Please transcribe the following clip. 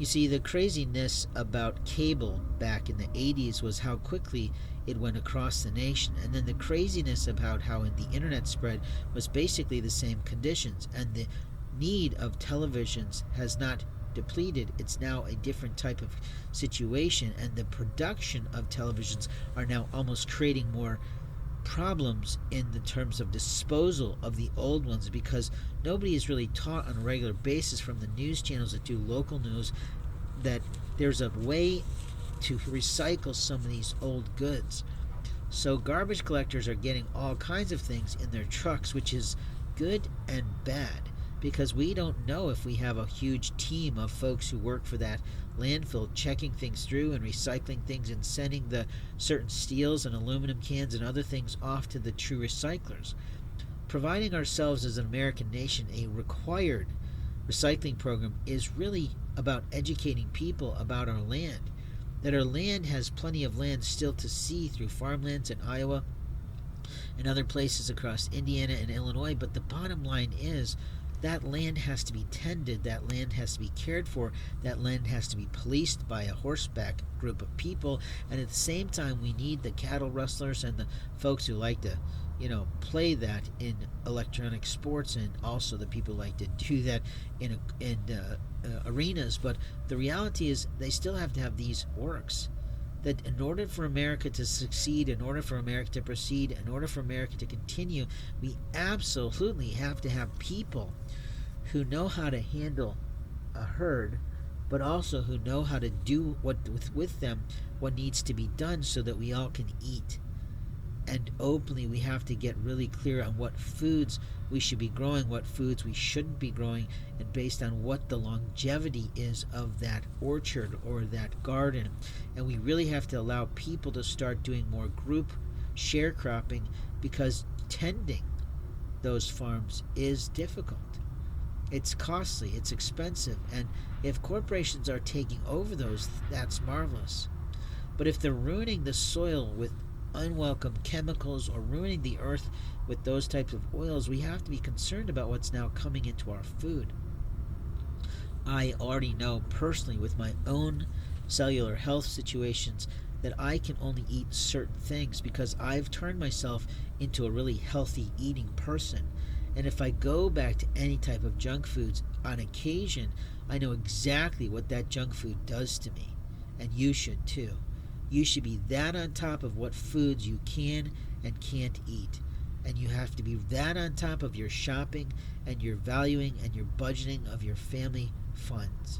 You see, the craziness about cable back in the 80s was how quickly it went across the nation, and then the craziness about how the internet spread was basically the same conditions, and the need of televisions has not depleted. It's now a different type of situation, and the production of televisions are now almost creating more problems in the terms of disposal of the old ones, because nobody is really taught on a regular basis from the news channels that do local news that there's a way to recycle some of these old goods. So garbage collectors are getting all kinds of things in their trucks, which is good and bad, because we don't know if we have a huge team of folks who work for that landfill checking things through and recycling things and sending the certain steels and aluminum cans and other things off to the true recyclers. Providing ourselves as an American nation a required recycling program is really about educating people about our land, that our land has plenty of land still to see through farmlands in Iowa and other places across Indiana and Illinois, but the bottom line is that land has to be tended, that land has to be cared for, that land has to be policed by a horseback group of people, and at the same time we need the cattle rustlers and the folks who like to, play that in electronic sports, and also the people who like to do that in arenas. But the reality is they still have to have these works. That in order for America to succeed, in order for America to proceed, in order for America to continue, we absolutely have to have people who know how to handle a herd, but also who know how to do with them what needs to be done so that we all can eat. And openly, we have to get really clear on what foods we should be growing, what foods we shouldn't be growing, and based on what the longevity is of that orchard or that garden. And we really have to allow people to start doing more group sharecropping, because tending those farms is difficult. It's costly, it's expensive, and if corporations are taking over those, that's marvelous. But if they're ruining the soil with unwelcome chemicals or ruining the earth with those types of oils, we have to be concerned about what's now coming into our food. I already know personally with my own cellular health situations that I can only eat certain things because I've turned myself into a really healthy eating person. And if I go back to any type of junk foods on occasion, I know exactly what that junk food does to me. And you should too. You should be that on top of what foods you can and can't eat. And you have to be that on top of your shopping and your valuing and your budgeting of your family funds.